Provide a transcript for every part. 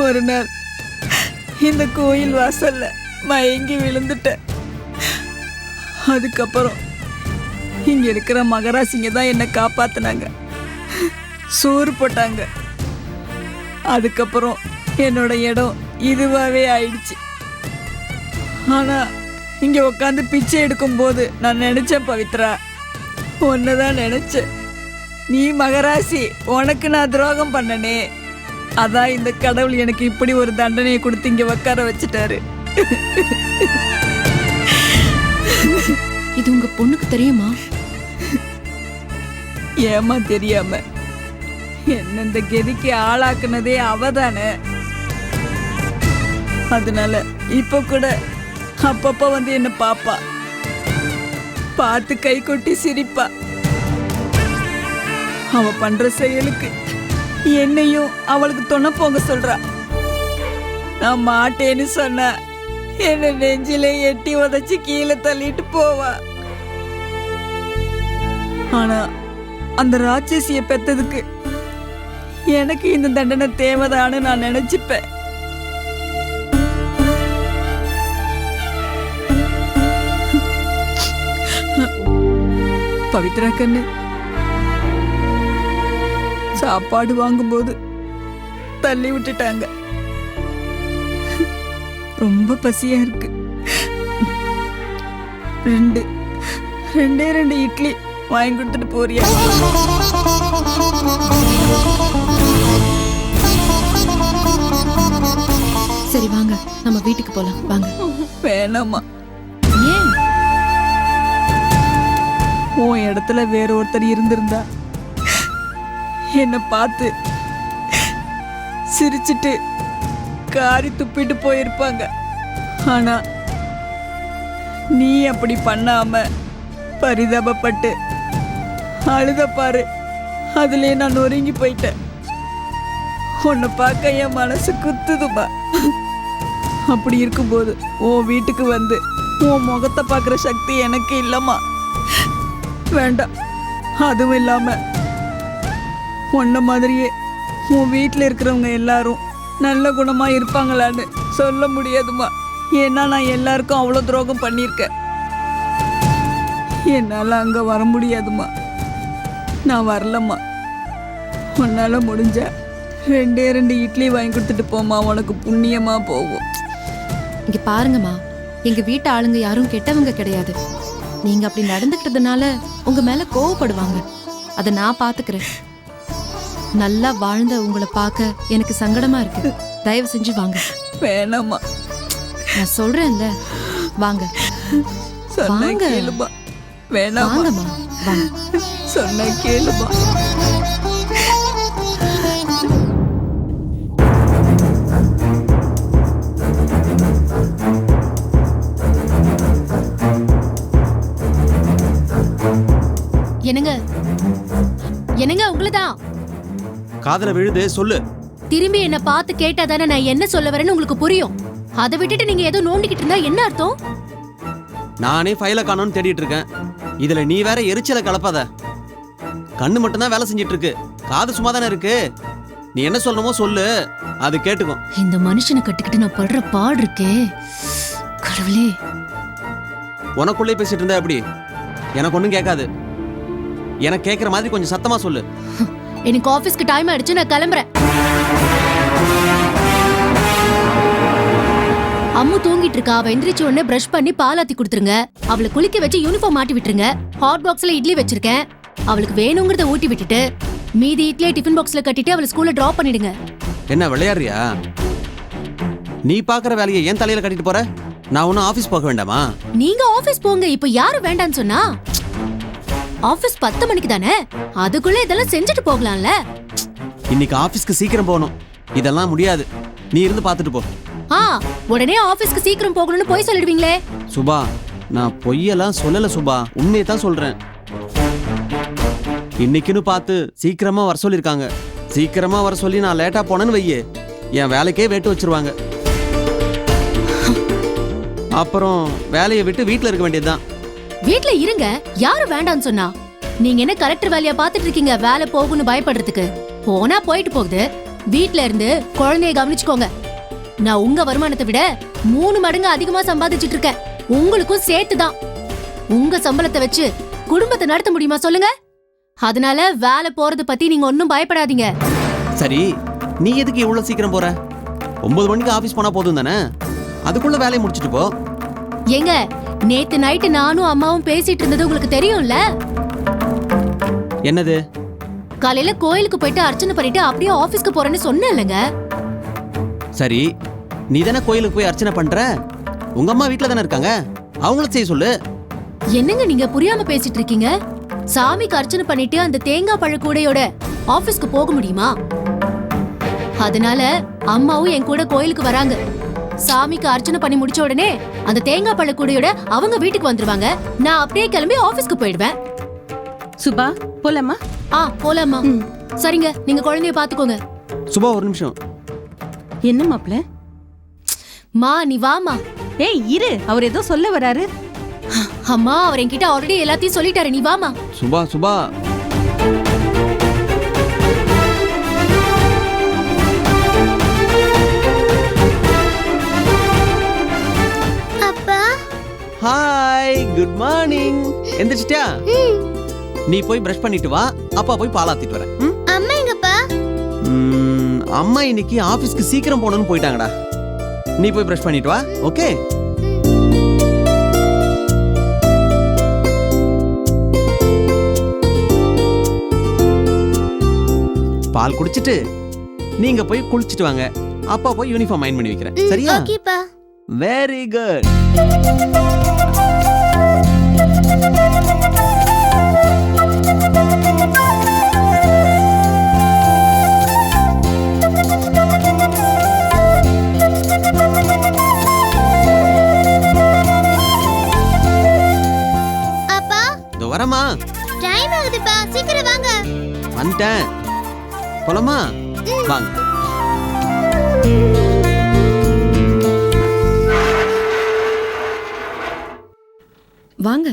ஒரு நாள் இந்த கோயில் வாசல்ல மயங்கி விழுந்துட்டேன். அதுக்கப்புறம் இங்க இருக்கிற மகராசிங்க தான் என்னை காப்பாத்தினாங்க, சோறு போட்டாங்க. அதுக்கப்புறம் என்னோட இடம் இதுவாகவே ஆயிடுச்சு. ஆனா இங்க உட்காந்து பிச்சை எடுக்கும் போது நான் நினைச்சேன் பவித்ரா, ஒன்னதான் நினைச்சேன். நீ மகராசி, உனக்கு நான் துரோகம் பண்ணனே, அதான் இந்த கடவுள் எனக்கு இப்படி ஒரு தண்டனையை கொடுத்து இங்க உட்கார வச்சுட்டாரு. இது உங்க பொண்ணுக்கு தெரியுமா? ஏமா தெரியாம? என்ன இந்த கெதிக்கு ஆளாக்குனதே அவதானே. அதனால இப்ப கூட அப்பப்ப வந்து என்ன பாப்பா, பார்த்து கை கொட்டி சிரிப்பா. அவ பண்ற செயலுக்கு என்னையும் அவளுக்கு துணை போங்க சொல்றா. நான் மாட்டேன்னு சொன்ன என்ன நெஞ்சிலே எட்டி உதச்சி கீழே தள்ளிட்டு போவா. ஆனா அந்த ராட்சசிய பெத்ததுக்கு எனக்கு இந்த தண்டனை தேவைதான்னு நான் நினைச்சுப்பேன். பவித்ரா கண்ணு, சாப்பாடு வாங்கும்போது தள்ளி விட்டுட்டாங்க. ரொம்ப பசியா இருக்கு. ரெண்டே இட்லி வாங்கி கொடுத்துட்டு போறியா? சரி வாங்க, நம்ம வீட்டுக்கு போலாம் வாங்க. வேணாமா, ஏன்? உன் இடத்துல வேற ஒருத்தர் இருந்திருந்தா என்னை பார்த்து சிரிச்சிட்டு காரி துப்பிட்டு போயிருப்பாங்க. ஆனா நீ அப்படி பண்ணாம பரிதாபப்பட்டு அழுத பாரு, அதுலயே நான் நொறுங்கி போயிட்டேன். உன்னை பார்க்க என் மனசு குத்துதுமா. அப்படி இருக்கும்போது உன் வீட்டுக்கு வந்து உன் முகத்தை பார்க்குற சக்தி எனக்கு இல்லம்மா. வேண்டாம். அதுவும் இல்லாம உன்ன மாதிரியே உன் வீட்டில் இருக்கிறவங்க எல்லாரும் நல்ல குணமா இருப்பாங்களான்னு சொல்ல முடியாதுமா. ஏன்னா நான் எல்லாருக்கும் அவ்வளோ துரோகம் பண்ணியிருக்கேன். என்னால் அங்கே வர முடியாதுமா. நான் வரலம்மா. உன்னால முடிஞ்ச ரெண்டு இட்லி வாங்கி கொடுத்துட்டு போமா, உனக்கு புண்ணியமா போகும். இங்க பாருங்கம்மா, எங்க வீட்டு ஆளுங்க யாரும் கெட்டவங்க கிடையாது. நீங்க அப்படி நடந்துக்கிட்டதுனால உங்க மேல கோவப்படுவாங்க. அதை நான் பாத்துக்கிறேன். நல்லா வாழ்ந்த உங்களை பார்க்க எனக்கு சங்கடமா இருக்கு. தயவு செஞ்சு வாங்க. வேணாமா, நான் சொல்றேன்ல, வாங்க. சொன்ன கேளுமா. வேணாமா, வாங்கம்மா வாங்க. சொன்ன கேளுமா. என்னங்க என்னங்க உங்களுதான் காதல விழுது, சொல்லு. திரும்பி என்ன பார்த்து கேட்டாதானே நான் என்ன சொல்ல வரேன்னு உங்களுக்கு புரியும். அதை விட்டுட்டு நீங்க ஏதோ நோண்டிக்கிட்டு இருந்தா என்ன அர்த்தம்? நானே ஃபைல காணோன்னு தேடிட்டு இருக்கேன். இதுல நீ வேற எரிச்சலை கலப்பாத. கண்ணு மட்டும்தான் வேலை செஞ்சிட்டு இருக்கு, காது சும்மா தானே இருக்கு. நீ என்ன சொல்லணுமோ சொல்லு, அது கேட்டுக்கும். இந்த மனுஷனை கட்டிக்கிட்டு நான் படுற பாடு இருக்கே கடவுளே. உனக்குள்ளே பேசிட்டு இருந்தா எப்படி? எனக்கு ஒன்றும் கேட்காது. எனக்கு கேட்குற மாதிரி கொஞ்சம் சத்தமா சொல்லு. எனக்கு ஆபீஸ்க்கு டைம் ஆயிடுச்சு, நான் கிளம்புறேன். அம்மு தூங்கிட்டு இருக்கா. அவ எந்திரிச்ச உடனே பிரஷ் பண்ணி பாலாத்தி கொடுத்துருங்க. அவளை குளிக்க வச்சு யூனிஃபார்ம் மாட்டி விட்டுருங்க. ஹாட் பாக்ஸ்ல இட்லி வச்சிருக்கேன். அவளுக்கு வேணுங்கிறத ஊட்டி விட்டுட்டு மீதி இட்லியை டிஃபன் பாக்ஸ்ல கட்டிட்டு அவளை ஸ்கூல்ல டிராப் பண்ணிடுங்க. என்ன விளையாடுறியா? நீ பாக்குற வேலையை ஏன் தலையில கட்டிட்டு போற? நான் ஒன்னும் ஆபீஸ் போக வேண்டாமா? நீங்க ஆபீஸ் போங்க. இப்ப யாரு வேண்டான்னு சொன்னா? ஆபீஸ் 10 மணிக்கு தானே, அதுக்குள்ள இதெல்லாம் செஞ்சுட்டு போகலாம்ல. இன்னைக்கு ஆபீஸ்க்கு சீக்கிரம் போகணும். இதெல்லாம் முடியாது. நீ இருந்து பாத்துட்டு போ. உடனே ஆபீஸ்க்கு சீக்கிரம் போகணும்னு போய் சொல்லிடுவீங்களே. சுபா, நான் பொய்யெல்லாம் சொல்லல சுபா, உண்மையை தான் சொல்றேன். இன்னைக்குன்னு பார்த்து சீக்கிரமா வர சொல்லிருக்காங்க. சீக்கிரமா வர சொல்லி நான் லேட்டா போனேன்னு வையே, என் வேலைக்கே வேட்டு வச்சிருவாங்க. அப்புறம் வேலையை விட்டு வீட்டுல இருக்க வேண்டியதுதான். வீட்ல இருங்க, யாரு வேண்டான்னு சொன்னா? நீங்க என்ன கலெக்டர் வேலையா பாத்துட்டு இருக்கீங்க வேலை போகும்னு பயப்படுறதுக்கு? போனா போயிட்டு போகுது. வீட்ல இருந்து குழந்தைய கவனிச்சுக்கோங்க. நான் உங்க வருமானத்தை விட 3 மடங்கு அதிகமா சம்பாதிச்சிட்டு இருக்கேன். உங்களுக்கும் சேர்த்துதான். உங்க சம்பளத்தை வச்சு குடும்பத்தை நடத்த முடியுமா சொல்லுங்க? அதனால வேலை போறது பத்தி நீங்க ஒன்னும் பயப்படாதீங்க. சரி, நீ எதுக்கு இவ்வளவு சீக்கிரம் போற? 9 மணிக்கு ஆபீஸ் போனா போதும் தானே? அதுக்குள்ள வேலையை முடிச்சிட்டு போ. ஏங்க, நேத்து நைட்டு நானும் அம்மாவும் பேசிட்டு இருந்தது உங்களுக்கு தெரியும்ல? என்னது? காலையில கோயிலுக்கு போயிட்டு அர்ச்சனை பண்ணிட்டு அப்படியே ஆபீஸ்க்கு போறேன்னு சொன்னேன்லங்க. சரி, நீ தானே கோயிலுக்கு போய் அர்ச்சனை பண்ற? உங்க அம்மா வீட்ல தானே இருக்காங்க, அவங்கள செய்ய சொல்லு. என்னங்க நீங்க புரியாம பேசிட்டு இருக்கீங்க? சாமிக்கு அர்ச்சனை பண்ணிட்டு அந்த தேங்காய் பழ கூடையோட ஆபீஸ்க்கு போக முடியுமா? அதனால அம்மாவும் என் கூட கோயிலுக்கு வராங்க. சாமிக்கு அர்ச்சனை பண்ணி முடிச்ச உடனே அந்த தேங்காய் பழ கூடையோட அவங்க வீட்டுக்கு வந்துருவாங்க. நான் அப்படியே கிளம்பி ஆபீஸ்க்கு போயிடுவேன். சுபா, போலாமா? போலாமா? சரிங்க, நீங்க குழந்தைய பாத்துக்கோங்க. சுபா, ஒரு நிமிஷம். என்ன மாப்ள? மா, நீ வாமா. ஏய் இரு, அவர் ஏதோ சொல்ல வராரு. அம்மா, அவர் என்கிட்ட ஆல்ரெடி எல்லாத்தையும் சொல்லிட்டாரு. நீ வாமா. சுபா சுபா, அப்பா, ஹாய், குட் மார்னிங். எந்திரிச்சிட்டியா? நீ போய் பிரஷ் பண்ணிட்டு வா, அப்பா போய் பாலாத்திட்டு வரேன். அம்மா எங்கப்பா? அம்மா இன்னைக்கு ஆபீஸ்க்கு சீக்கிரம் போகணும்னு போயிட்டாங்கடா. நீ போய் பிரஷ் பண்ணிட்டு வா, ஓகே? பால் குடிச்சிட்டு நீங்க போய் குளிச்சிட்டு வாங்க. அப்பா போய் யூனிஃபார்ம் அயன் பண்ணி வைக்கிறேன். சரியா? ஓகேப்பா. Very good. அப்பா, இதோ வரமா. டைம் ஆகுதுப்பா, சீக்கிரம் வாங்க. வந்துட்டேன். போலாமா? வாங்க. வாங்க.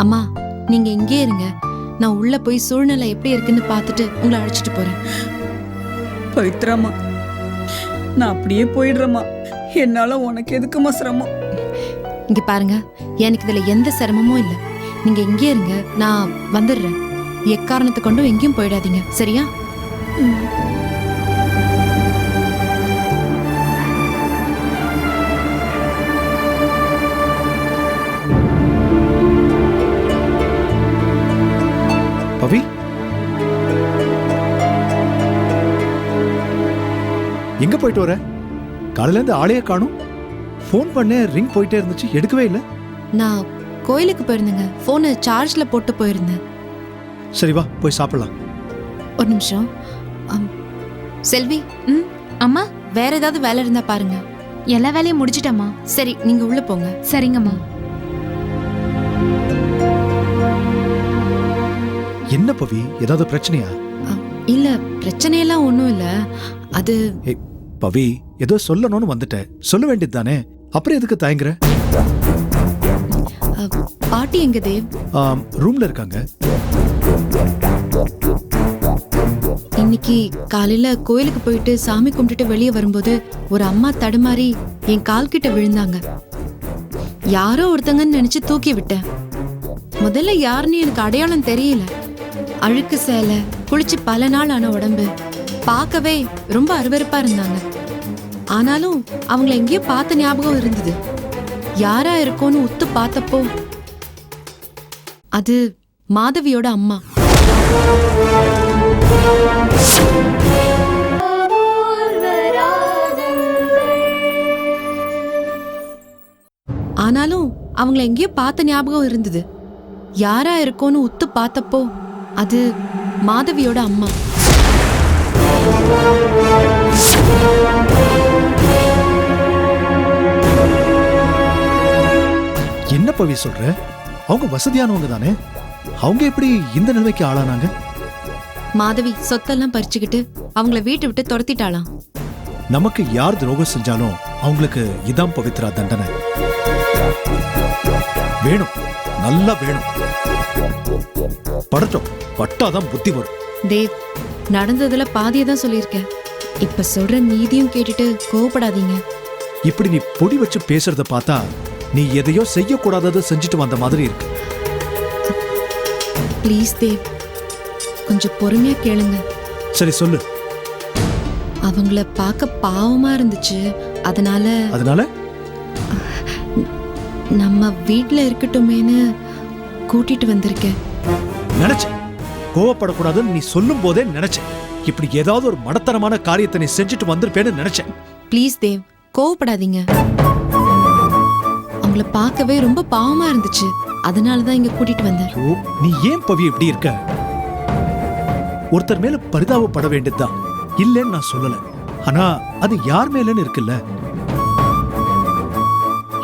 அம்மா, நீங்க இங்கே இருங்க. நான் உள்ள போய் சூழ்நிலை எப்படி இருக்குன்னு பார்த்துட்டு உங்களை அழைச்சிட்டு போறேன். பவித்ராமா, நான் அப்படியே போயிடுறேம்மா. என்னால உனக்கு எதுக்குமா சிரமம்? இங்க பாருங்க, எனக்கு இதுல எந்த சிரமமும் இல்லை. நீங்க இங்கே இருங்க, நான் வந்துடுறேன். எக்காரணத்தை கொண்டும் எங்கேயும் போயிடாதீங்க, சரியா? பவி, எங்க போயிட்டு வர? காலையில இருந்து ஆளையே காணும். ஃபோன் பண்ண, ரிங் போயிட்டே இருந்துச்சு, எடுக்கவே இல்லை. நான் கோயிலுக்கு போயிருந்தேங்க. போனை சார்ஜ்ல போட்டு போயிருந்தேன். சரி வா, போய் சாப்பிடலாம். ஒரு நிமிஷம். செல்வி, அம்மா, வேற ஏதாவது வேலை இருந்தா பாருங்க. எல்லா வேலையும் முடிச்சிட்டம்மா. சரி, நீங்க உள்ள போங்க. சரிங்கம்மா. என்ன பவி, ஏதாவது பிரச்சனையா? இல்ல, பிரச்சனையெல்லாம் ஒண்ணும் இல்ல. அது ஏய் பவி, ஏதோ சொல்லணும்னு வந்துட்டேன், சொல்ல வேண்டியது தானே, அப்புறம் எதுக்கு தயங்குற? பாட்டி எங்க தேவ்? ரூம்ல இருக்காங்க. இன்னைக்கு காலையில கோயிலுக்கு போயிட்டு சாமி கும்பிட்டுட்டு வெளியே வரும்போது ஒரு அம்மா தடுமாறி என் கால் கிட்ட விழுந்தாங்க. யாரோ ஒருத்தங்கன்னு நினைச்சு தூக்கி விட்டேன். முதல்ல யாருன்னு எனக்கு அடையாளம் தெரியல. அழுக்கு சேலை, குளிச்சு பல நாள் ஆன உடம்பு, பார்க்கவே ரொம்ப அருவருப்பா இருந்தாங்க. ஆனாலும் அவங்கள எங்கேயோ பார்த்த ஞாபகம் இருந்தது. யாரா இருக்கோன்னு உத்து பார்த்தப்போ அது மாதவியோட அம்மா. ஆனாலும் அவங்கள எங்கேயோ பார்த்த ஞாபகம் இருந்தது. யாரா இருக்கோன்னு உத்து பார்த்தப்போ அது மாதவியோட அம்மா. என்ன பவி சொல்ற? அவங்க வசதியானவங்க தானே, அவங்க எப்படி இந்த நிலைமைக்கு ஆளானாங்க? மாதவி சொத்தெல்லாம் பறிச்சுக்கிட்டு அவங்கள வீட்டை விட்டு துரத்திட்டாளாம். நமக்கு யார் துரோகம் செஞ்சாலும் அவங்களுக்கு இதான் பவித்ரா தண்டனை. வேணும், நல்லா வேணும். படட்டும், பட்டாதான் புத்தி வரும். தேவ், நடந்ததுல பாதியை தான் சொல்லியிருக்கேன். இப்ப சொல்ற நீதியும் கேட்டுட்டு கோவப்படாதீங்க. இப்படி நீ பொடி வச்சு பேசுறத பார்த்தா நீ எதையோ செய்யக்கூடாததை செஞ்சுட்டு வந்த மாதிரி இருக்கு. ப்ளீஸ் தேவ், கொஞ்சம் பொறுமையா கேளுங்க. சரி சொல்லு. அவங்கள பார்க்க பாவமா இருந்துச்சு, அதனால நம்ம வீட்ல இருக்கட்டுமேன்னு கூட்டிட்டு வந்திருக்கேன். நினைச்சேன் கோவப்படக்கூடாதுன்னு நீ சொல்லும் போதே நினைச்சேன். இப்படி ஏதாவது ஒரு மடத்தனமான காரியத்தை நீ செஞ்சுட்டு வந்திருப்பேன்னு நினைச்சேன். ப்ளீஸ் தேவ், கோவப்படாதீங்க. அவங்கள பார்க்கவே ரொம்ப பாவமா இருந்துச்சு, அதனாலதான் இங்க கூட்டிட்டு வந்தேன். ஐயோ, நீ ஏன் பவி இப்படி இருக்க? ஒருத்தர் மேல பரிதாபப்பட வேண்டியதுதான், இல்லைன்னு நான் சொல்லல. ஆனா அது யார் மேலன்னு இருக்குல்ல.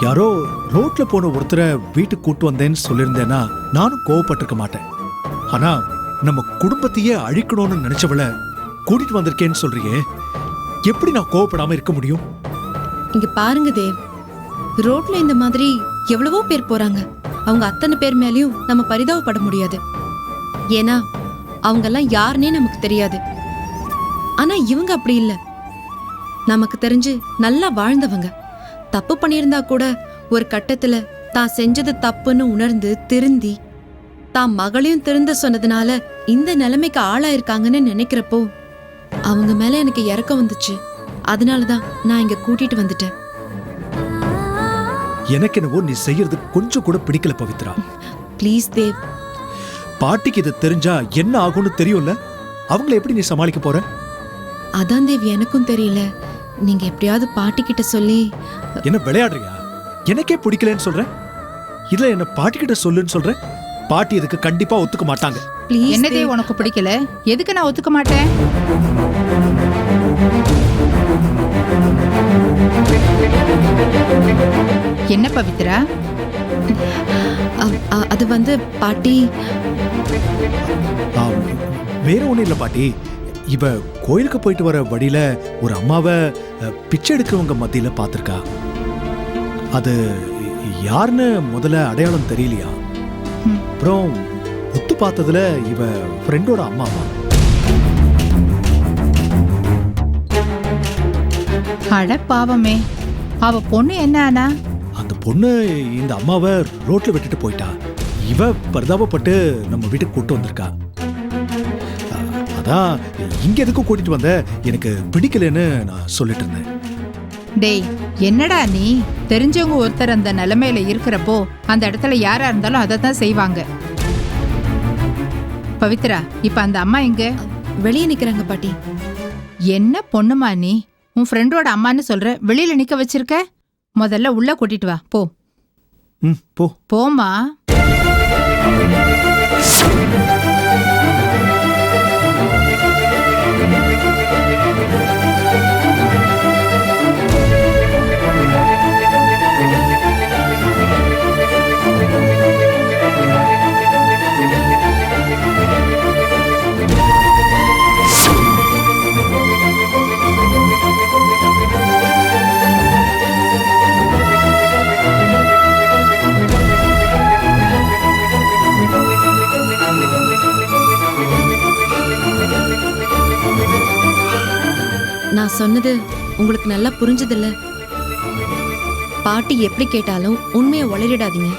யாரோ ரோட்ல போன ஒருத்தரை வீட்டுக்கு கூட்டு வந்தேன்னு சொல்லியிருந்தேன்னா நானும் கோவப்பட்டிருக்க மாட்டேன். ஆனா நம்ம குடும்பத்தையே அழிக்கணும்னு நினைச்சவள கூட்டிட்டு வந்திருக்கேன்னு சொல்றியே, எப்படி நான் கோவப்படாம இருக்க முடியும்? இங்க பாருங்க தேவ், ரோட்ல இந்த மாதிரி எவ்வளவோ பேர் போறாங்க. அவங்க அத்தனை பேர் மேலயும் நம்ம பரிதாபப்பட முடியாது. ஏன்னா அவங்கெல்லாம் யாருன்னே நமக்கு தெரியாது. ஆனா இவங்க அப்படி இல்ல, நமக்கு தெரிஞ்சு நல்லா வாழ்ந்தவங்க. தப்பு பண்ணியிருந்தா கூட ஒரு கட்டத்துல தான் செஞ்சது தப்புன்னு உணர்ந்து திருந்தி தான் மகளையும் திருந்த சொன்னதுனால இந்த நிலைமைக்கு ஆளாயிருக்காங்கன்னு நினைக்கிறப்போ அவங்க மேல எனக்கு இறக்கம் வந்துச்சு. அதனாலதான் நான் இங்க கூட்டிட்டு வந்துட்டேன். எனக்கு என்னவோ நீ செய்யறது கொஞ்சம் கூட பிடிக்கல பவித்ரா. ப்ளீஸ் தேவ். பாட்டிக்கு இது தெரிஞ்சா என்ன ஆகும்னு தெரியும்ல, அவங்கள எப்படி நீ சமாளிக்க போற? அதான் தேவ், எனக்கும் தெரியல. நீங்க எப்படியாவது பாட்டி கிட்ட சொல்லி. என்ன விளையாடுறியா? எனக்கே பிடிக்கலன்னு சொல்ற, இதுல என்ன பாட்டி கிட்ட சொல்லுன்னு சொல்ற? பாட்டி இதுக்கு கண்டிப்பா ஒத்துக்க மாட்டாங்க. ப்ளீஸ் என்னதே உனக்கு பிடிக்கல? எதுக்கு நான் ஒத்துக்க மாட்டேன்? என்ன பவித்ரா? அது வந்து பாட்டி. வேற ஒண்ணும் இல்ல பாட்டி. இவ கோயிலுக்கு போயிட்டு வர வழியில ஒரு அம்மாவை பிச்சை எடுக்கிறவங்க மத்தியில பாத்திருக்கா. அது யாருன்னு முதல்ல அடையாளம் தெரியலையா. அப்புறம் ஒத்து பார்த்ததுல இவ ஃப்ரெண்டோட அம்மாவா. அட பாவமே, அவ பொண்ணு என்ன ஆனா? அந்த பொண்ணு இந்த அம்மாவை ரோட்ல விட்டுட்டு போயிட்டா. இவ பரிதாபப்பட்டு நம்ம வீட்டுக்கு கூட்டு வந்திருக்கா. அதான் இங்க எதுக்கு கூட்டிட்டு வந்த, எனக்கு பிடிக்கலன்னு நான் சொல்லிட்டு இருந்தேன். டேய், என்னடா நீ? தெரிஞ்சவங்க ஒருத்தர் அந்த நிலைமையில இருக்கிறப்போ அந்த இடத்துல யாரா இருந்தாலும் அதை தான் செய்வாங்க. பவித்ரா, இப்ப அந்த அம்மா எங்க? வெளியே நிக்கிறாங்க பாட்டி. என்ன பொண்ணுமா நீ? உன் ஃப்ரெண்டோட அம்மான்னு சொல்ற, வெளியில நிக்க வச்சிருக்க? முதல்ல உள்ள கூட்டிட்டு வா, போ. போ போமா. நான் சொன்னது உங்களுக்கு நல்லா புரிஞ்சதில்ல. பாட்டி எப்படி கேட்டாலும் உண்மையை வளரிடாதீங்க.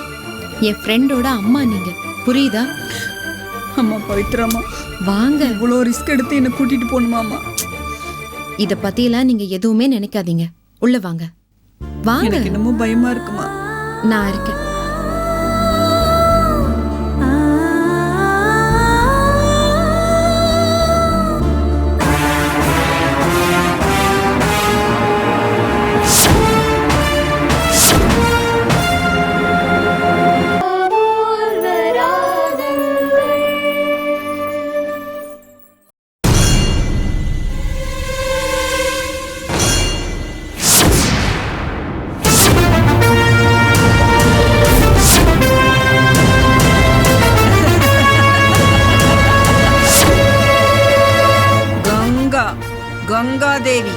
என் ஃப்ரெண்டோட அம்மா நீங்க, புரியுதா? அம்மா பவித்ராமா, வாங்க. இவ்வளோ ரிஸ்க் எடுத்து என்ன கூட்டிட்டு போகணுமாமா? இத பத்தியெல்லாம் நீங்க எதுவுமே நினைக்காதீங்க. உள்ள வாங்க. வாங்க. எனக்கு என்னமோ பயமா இருக்குமா. நான் இருக்கேன். தேவி.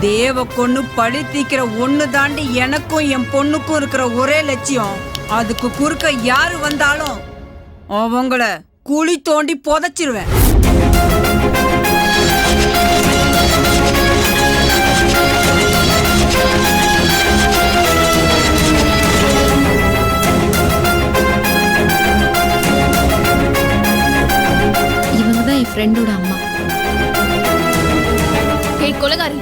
தேவ கொன்னு பழி தீக்கிற ஒண்ணு தாண்டி எனக்கும் என் பொண்ணுக்கும் இருக்கிற ஒரே லட்சியம். அதுக்கு குறுக்க யாரு வந்தாலும் அவங்கள குழி தோண்டி புதைச்சிருவேன். இவங்க தான் என் ஃப்ரெண்டோட அம்மா. ஏய் கொலகாரி,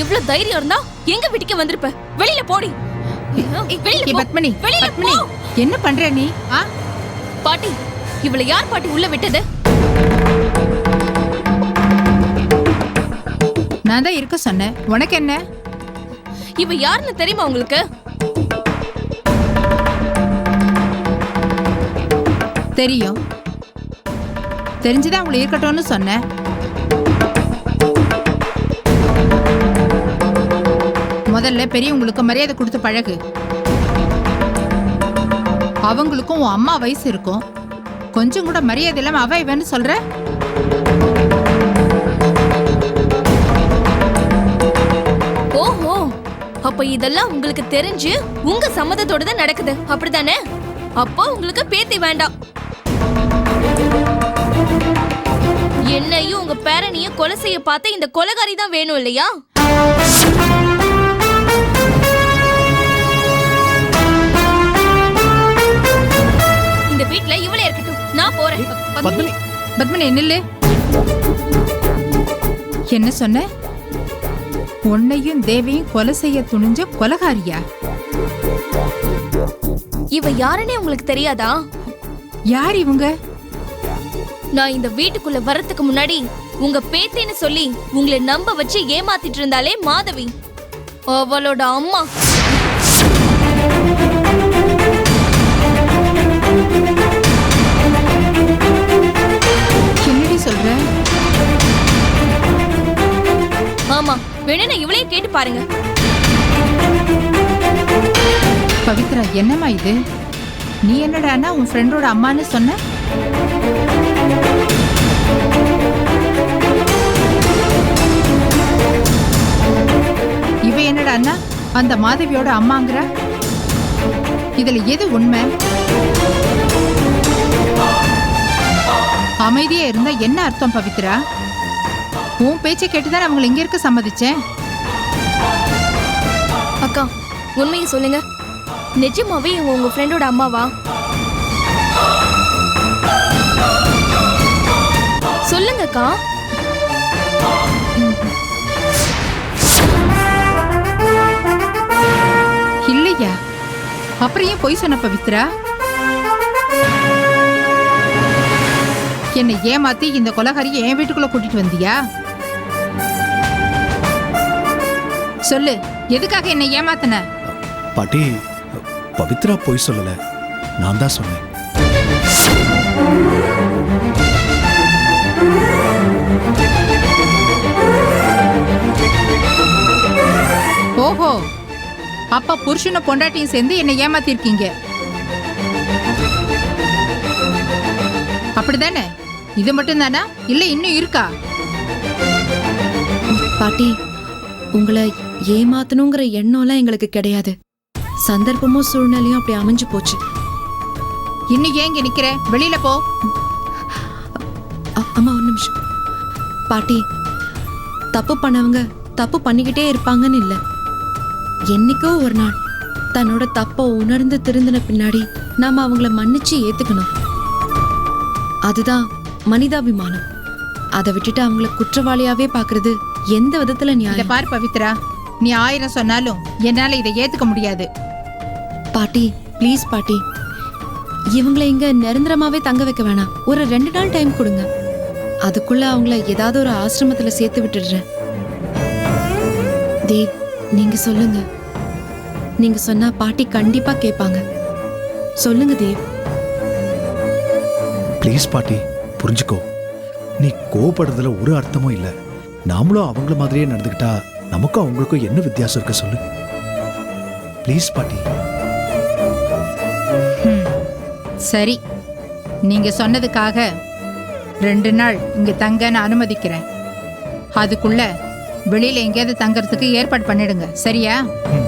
எவ்வளவு தைரியம் இருந்தா எங்க வீட்டுக்கு வந்திருப்ப? வெளியில போடி. வெளியில போ. பத்மினி, வெளியில பத்மினி, போ. என்ன பண்ற நீ? பாட்டி, இவளை யார் பாட்டி உள்ள விட்டது? நான் தான் இருக்க சொன்னேன். உனக்கு என்ன? இவ யாருன்னு தெரியுமா உங்களுக்கு? தெரியும். தெரிஞ்சுதான் உங்களை இருக்கட்டும்னு சொன்னேன். முதல்ல பெரியவங்களுக்கு மரியாதை கொடுத்து பழகு. அவங்களுக்கும் உன் அம்மா வயசு இருக்கும். கொஞ்சம் கூட மரியாதை இல்லாம அவ இவன்னு சொல்ற. ஓஹோ, அப்ப இதெல்லாம் உங்களுக்கு தெரிஞ்சு உங்க சம்மதத்தோட தான் நடக்குது, அப்படிதானே? அப்போ உங்களுக்கு பேத்தி வேண்டாம். என்னையும் உங்க பேரனையும் கொலை செய்ய பார்த்த இந்த கொலைகாரி தான் வேணும் இல்லையா? இந்த வீட்ல இவளே இருக்கட்டும், நான் போறேன். பத்மினி, பத்மினி நில்லு. என்ன சொன்ன? உன்னையும் தேவியும் கொலை செய்ய துணிஞ்ச கொலைகாரியா? இவ யாருன்னே உங்களுக்கு தெரியாதா? யார் இவங்க? நான் இந்த வீட்டுக்குள்ள வரதுக்கு முன்னாடி உங்க பேத்தின்னு சொல்லி உங்களை நம்ப வச்சு ஏமாத்திட்டு இருந்தாலே மாதவி, அவளோட அம்மா. என்னடி சொல்ற? ஆமா, வேணும்னா இவளையே கேட்டு பாருங்க. பவித்ரா, என்னம்மா இது? நீ என்னடான்னா உன் ஃப்ரெண்டோட அம்மான்னு சொன்ன? இவ என்னடான்னா அந்த மாதவியோட அம்மாங்கிற? இதுல எது உண்மை? அமைதியா இருந்தா என்ன அர்த்தம் பவித்ரா? உன் பேச்சை கேட்டுதான் அவங்களை இங்க இருக்க சம்மதிச்சேன். அக்கா, உண்மையை சொல்லுங்க, நிஜமாவே இவங்க உங்க ஃப்ரெண்டோட அம்மாவா? சொல்லுங்கக்கா. இல்லையா? அப்புறம் ஏன் பொய் சொன்ன பவித்ரா? என்னை ஏமாத்தி இந்த கொலைகாரியை என் வீட்டுக்குள்ள கூட்டிட்டு வந்தியா? சொல்லு, எதுக்காக என்னை ஏமாத்தின? பாட்டி, பவித்ரா போய் சொல்லல, நான் தான் சொன்னேன். ஓஹோ, அப்பா புருஷனை பொண்டாட்டியும் சேர்ந்து என்னை ஏமாத்திருக்கீங்க, அப்படிதானே? இது மட்டும் தானா, இல்ல இன்னும் இருக்கா? பாட்டி, உங்களை ஏமாத்தணுங்கிற எண்ணம்லாம் எங்களுக்கு கிடையாது. சந்தர்ப்பமும் சூழ்நிலையும் அப்படி அமைஞ்சு போச்சு. இன்னும் ஏங்க நிக்கிற? வெளியில போ. அம்மா ஒரு நிமிஷம். பாட்டி, தப்பு பண்ணவங்க தப்பு பண்ணிக்கிட்டே இருப்பாங்கன்னு இல்லை. என்னைக்கோ ஒரு நாள் தன்னோட தப்பை உணர்ந்து திருந்தின பின்னாடி நாம அவங்கள மன்னிச்சு ஏத்துக்கணும். அதுதான் மனிதாபிமானம். அதை விட்டுட்டு அவங்கள குற்றவாளியாவே பாக்குறது எந்த விதத்துல இத நியாயம்? பார் பவித்ரா, நீ 1000 சொன்னாலும் என்னால இதை ஏத்துக்க முடியாது. பாட்டி, ப்ளீஸ் பாட்டி, இவங்களை இங்க நிரந்தரமாவே தங்க வைக்க வேணாம். ஒரு 2 நாள் டைம் கொடுங்க. அதுக்குள்ள அவங்கள ஏதாவது ஒரு ஆசிரமத்துல சேர்த்து விட்டுடுறேன். தேவ், நீங்க சொல்லுங்க. நீங்க சொன்னா பாட்டி கண்டிப்பா கேட்பாங்க. சொல்லுங்க தேவ். ப்ளீஸ் பாட்டி, புரிஞ்சுக்கோ. நீ கோவப்படுறதுல ஒரு அர்த்தமும் இல்லை. நாமளும் அவங்கள மாதிரியே நடந்துக்கிட்டா நமக்கும் அவங்களுக்கும் என்ன வித்தியாசம் இருக்கு சொல்லு. ப்ளீஸ் பாட்டி. சரி, நீங்க சொன்னதுக்காக 2 நாள் இங்க தங்க நான் அனுமதிக்கிறேன். அதுக்குள்ள வெளியில எங்கேயாவது தங்கறதுக்கு ஏற்பாடு பண்ணிடுங்க, சரியா? ம்